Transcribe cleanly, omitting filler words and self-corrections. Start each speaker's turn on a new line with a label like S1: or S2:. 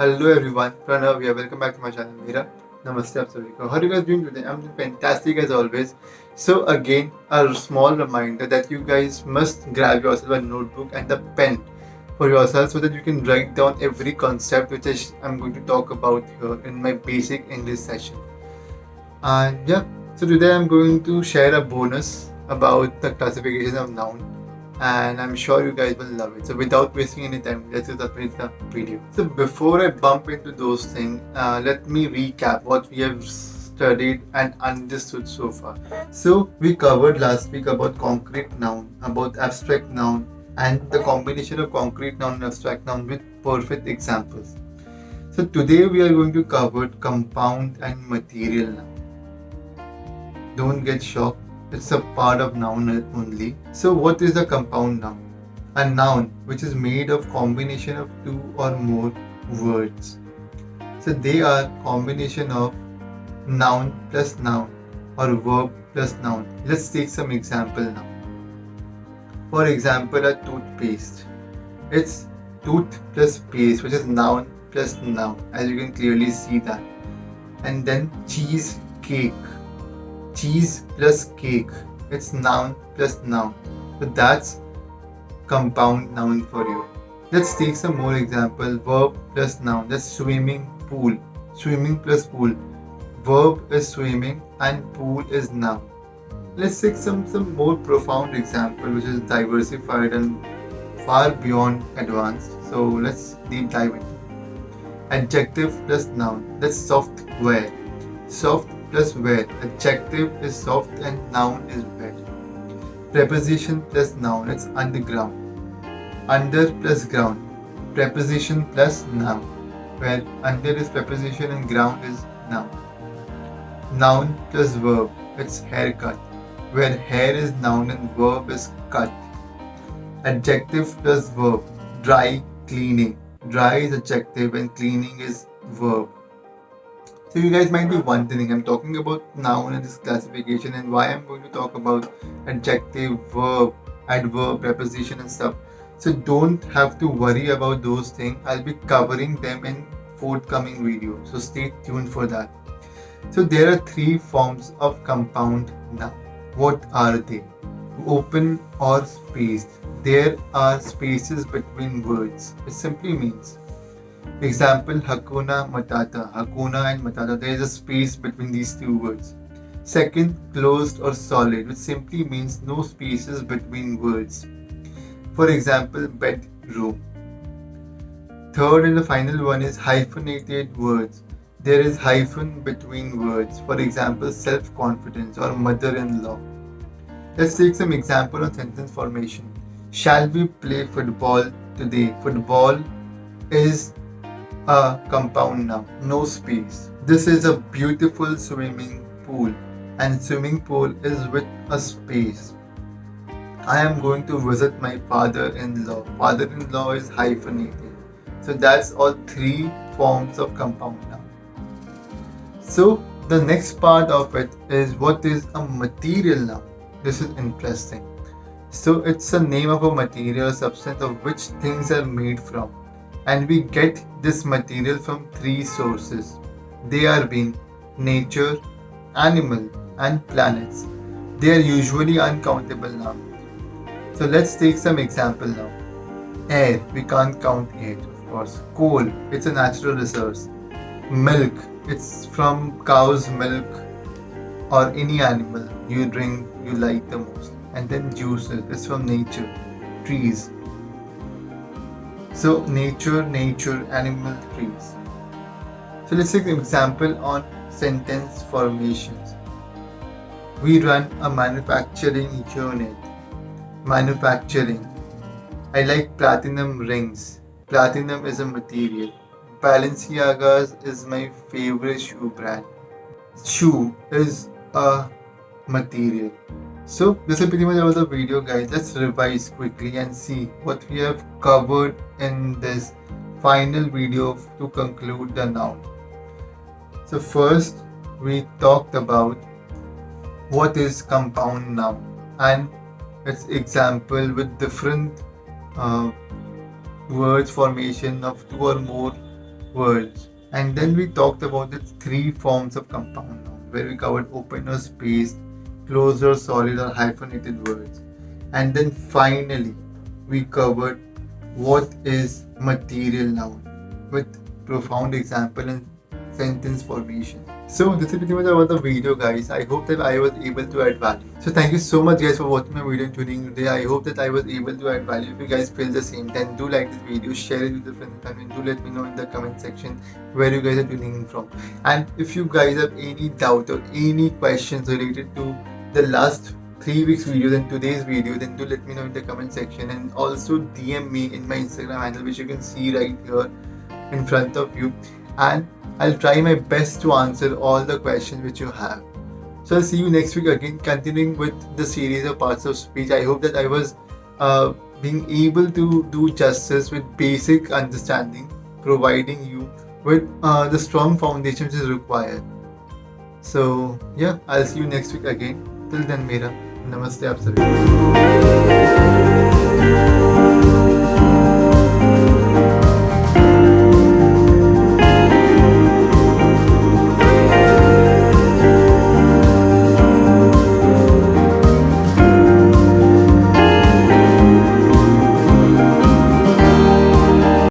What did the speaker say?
S1: Hello everyone, Pranav here. Welcome back to my channel. Meera. Namaste, आप सभी को. How are you guys doing today? I'm doing fantastic as always. So again, a small reminder that you guys must grab yourself a notebook and a pen for yourself so that you can write down every concept which I'm going to talk about here in my basic English session. And yeah, so today I'm going to share a bonus about the classification of noun, and I'm sure you guys will love it. So without wasting any time, let's just update the video. So before I bump into those things, let me recap what we have studied and understood so far. So we covered last week about concrete noun, about abstract noun, and the combination of concrete noun and abstract noun with perfect examples. So today we are going to cover compound and material noun. Don't get shocked, it's a part of noun only. So what is a compound noun? A noun which is made of combination of two or more words. So they are combination of noun plus noun or verb plus noun. Let's take some example now. For example, a toothpaste. It's tooth plus paste, which is noun plus noun, as you can clearly see that. And then cheesecake. Cheese plus cake. It's noun plus noun. So that's compound noun for you. Let's take some more example. Verb plus noun. That's swimming pool. Swimming plus pool. Verb is swimming and pool is noun. Let's take some more profound example which is diversified and far beyond advanced. So let's deep dive into adjective plus noun. That's software. Soft plus where. Adjective is soft and noun is wet. Preposition plus noun. It's underground. Under plus ground. Preposition plus noun. Where under is preposition and ground is noun. Noun plus verb. It's haircut. Where hair is noun and verb is cut. Adjective plus verb. Dry cleaning. Dry is adjective and cleaning is verb. So you guys might be wondering, I'm talking about noun in this classification and why I'm going to talk about adjective, verb, adverb, preposition and stuff. So don't have to worry about those things. I'll be covering them in forthcoming videos. So stay tuned for that. So there are three forms of compound noun. What are they? Open or spaced. There are spaces between words. It simply means, example, Hakuna Matata. Hakuna and Matata. There is a space between these two words. Second, closed or solid, which simply means no spaces between words. For example, bedroom. Third and the final one is hyphenated words. There is hyphen between words. For example, self-confidence or mother-in-law. Let's take some example on sentence formation. Shall we play football today? Football is a compound noun, no space. This is a beautiful swimming pool, and swimming pool is with a space. I am going to visit my father-in-law. Father-in-law is hyphenated. So that's all three forms of compound noun. So the next part of it is what is a material noun. This is interesting. So it's a name of a material substance of which things are made from. And we get this material from three sources. They are being nature, animal, and planets. They are usually uncountable now. So let's take some example now. Air, we can't count air, of course. Coal, it's a natural resource. Milk, it's from cow's milk or any animal you drink you like the most. And then juices, it's from nature. Trees, so nature, animal, trees. So let's take an example on sentence formations. We run a manufacturing unit. Manufacturing. I like platinum rings. Platinum is a material. Balenciagas is my favorite shoe brand. Shoe is a material. So this is pretty much about the video, guys. Let's revise quickly and see what we have covered in this final video to conclude the noun. So first we talked about what is compound noun and its example with different words formation of two or more words. And then we talked about the three forms of compound noun, where we covered open or spaced, closed or solid or hyphenated words. And then finally, we covered what is material noun with profound example and sentence formation. So this is pretty much about the video, guys. I hope that I was able to add value. So thank you so much, guys, for watching my video and tuning in today. I hope that I was able to add value. If you guys feel the same, then do like this video, share it with your friends and family, and do let me know in the comment section where you guys are tuning in from. And if you guys have any doubt or any questions related to the last 3 weeks videos and today's video, then do let me know in the comment section, and also DM me in my Instagram handle, which you can see right here in front of you, and I'll try my best to answer all the questions which you have. So I'll see you next week again, continuing with the series of parts of speech. I hope that I was being able to do justice with basic understanding, providing you with the strong foundation which is required. So yeah, I'll see you next week again. Till then, मेरा नमस्ते आप सभी को.